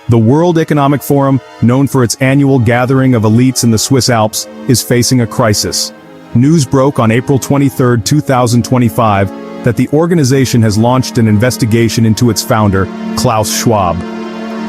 The World Economic Forum, known for its annual gathering of elites in the Swiss Alps, is facing a crisis. News broke on April 23, 2025, that the organization has launched an investigation into its founder, Klaus Schwab.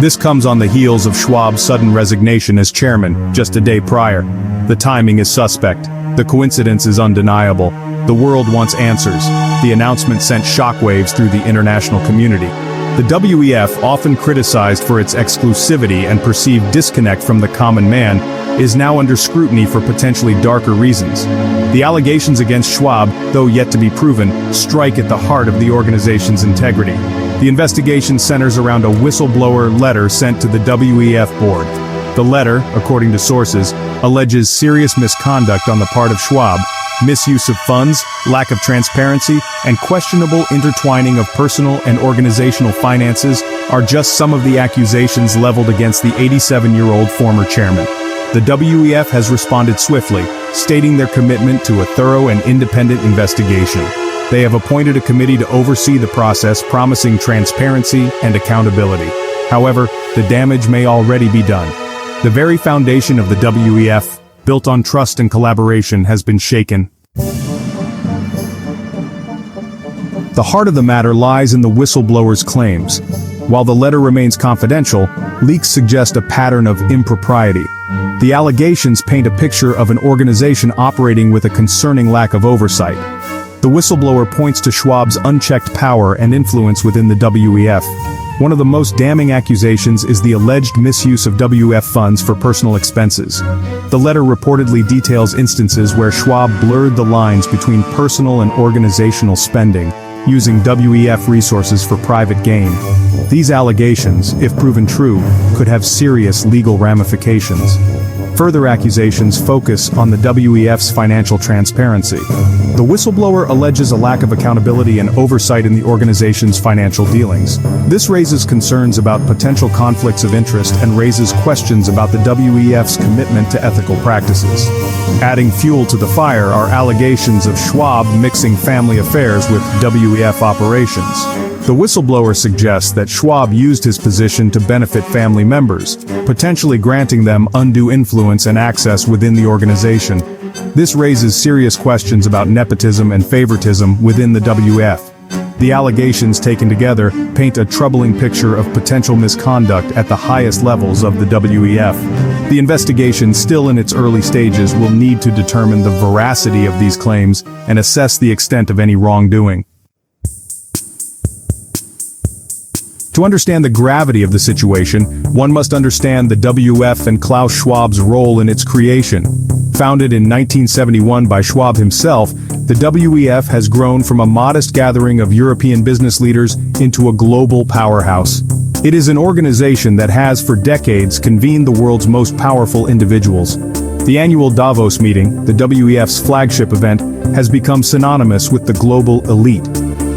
This comes on the heels of Schwab's sudden resignation as chairman, just a day prior. The timing is suspect. The coincidence is undeniable. The world wants answers. The announcement sent shockwaves through the international community. The WEF, often criticized for its exclusivity and perceived disconnect from the common man, is now under scrutiny for potentially darker reasons. The allegations against Schwab, though yet to be proven, strike at the heart of the organization's integrity. The investigation centers around a whistleblower letter sent to the WEF board. The letter, according to sources, alleges serious misconduct on the part of Schwab, misuse of funds, lack of transparency, and questionable intertwining of personal and organizational finances are just some of the accusations leveled against the 87-year-old former chairman. The WEF has responded swiftly, stating their commitment to a thorough and independent investigation. They have appointed a committee to oversee the process, promising transparency and accountability. However, the damage may already be done. The very foundation of the WEF, built on trust and collaboration, has been shaken. The heart of the matter lies in the whistleblower's claims. While the letter remains confidential, leaks suggest a pattern of impropriety. The allegations paint a picture of an organization operating with a concerning lack of oversight. The whistleblower points to Schwab's unchecked power and influence within the WEF. One of the most damning accusations is the alleged misuse of WEF funds for personal expenses. The letter reportedly details instances where Schwab blurred the lines between personal and organizational spending, using WEF resources for private gain. These allegations, if proven true, could have serious legal ramifications. Further accusations focus on the WEF's financial transparency. The whistleblower alleges a lack of accountability and oversight in the organization's financial dealings. This raises concerns about potential conflicts of interest and raises questions about the WEF's commitment to ethical practices. Adding fuel to the fire are allegations of Schwab mixing family affairs with WEF operations. The whistleblower suggests that Schwab used his position to benefit family members, potentially granting them undue influence and access within the organization. This raises serious questions about nepotism and favoritism within the WEF. The allegations taken together paint a troubling picture of potential misconduct at the highest levels of the WEF. The investigation, still in its early stages, will need to determine the veracity of these claims and assess the extent of any wrongdoing. To understand the gravity of the situation, one must understand the WEF and Klaus Schwab's role in its creation. Founded in 1971 by Schwab himself, the WEF has grown from a modest gathering of European business leaders into a global powerhouse. It is an organization that has for decades convened the world's most powerful individuals. The annual Davos meeting, the WEF's flagship event, has become synonymous with the global elite.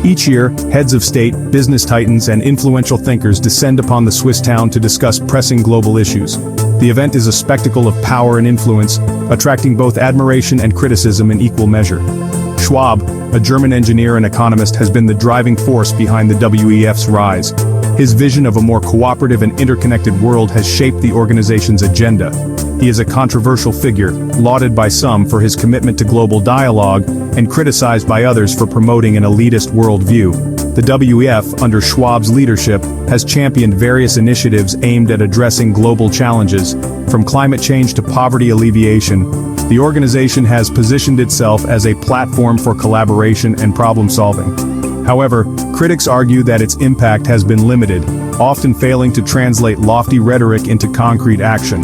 Each year, heads of state, business titans, and influential thinkers descend upon the Swiss town to discuss pressing global issues. The event is a spectacle of power and influence, attracting both admiration and criticism in equal measure. Schwab, a German engineer and economist, has been the driving force behind the WEF's rise. His vision of a more cooperative and interconnected world has shaped the organization's agenda. He is a controversial figure, lauded by some for his commitment to global dialogue, and criticized by others for promoting an elitist worldview. The WEF, under Schwab's leadership, has championed various initiatives aimed at addressing global challenges, from climate change to poverty alleviation. The organization has positioned itself as a platform for collaboration and problem-solving. However, critics argue that its impact has been limited, often failing to translate lofty rhetoric into concrete action.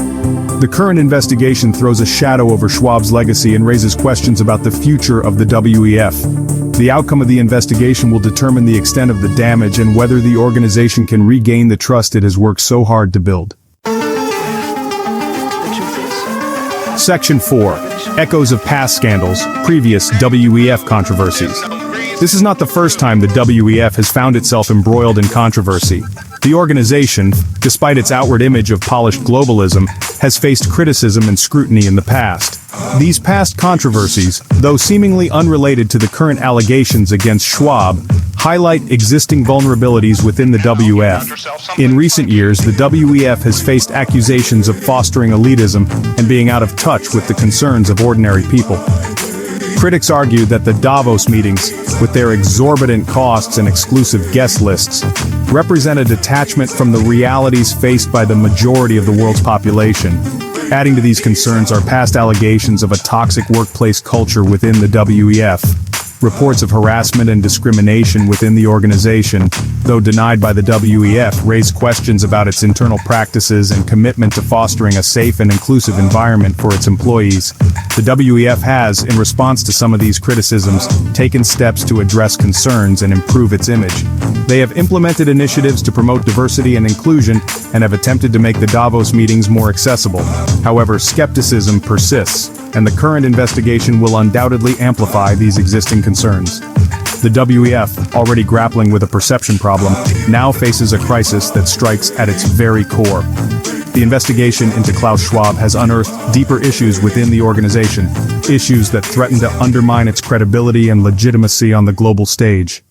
The current investigation throws a shadow over Schwab's legacy and raises questions about the future of the WEF. The outcome of the investigation will determine the extent of the damage and whether the organization can regain the trust it has worked so hard to build. Section 4. Echoes of past scandals, previous WEF controversies. This is not the first time the WEF has found itself embroiled in controversy. The organization, despite its outward image of polished globalism, has faced criticism and scrutiny in the past. These past controversies, though seemingly unrelated to the current allegations against Schwab, highlight existing vulnerabilities within the WEF. In recent years, the WEF has faced accusations of fostering elitism and being out of touch with the concerns of ordinary people. Critics argue that the Davos meetings, with their exorbitant costs and exclusive guest lists, represent a detachment from the realities faced by the majority of the world's population. Adding to these concerns are past allegations of a toxic workplace culture within the WEF. Reports of harassment and discrimination within the organization, though denied by the WEF, raise questions about its internal practices and commitment to fostering a safe and inclusive environment for its employees. The WEF has, in response to some of these criticisms, taken steps to address concerns and improve its image. They have implemented initiatives to promote diversity and inclusion and have attempted to make the Davos meetings more accessible. However, skepticism persists, and the current investigation will undoubtedly amplify these existing concerns. The WEF, already grappling with a perception problem, now faces a crisis that strikes at its very core. The investigation into Klaus Schwab has unearthed deeper issues within the organization, issues that threaten to undermine its credibility and legitimacy on the global stage.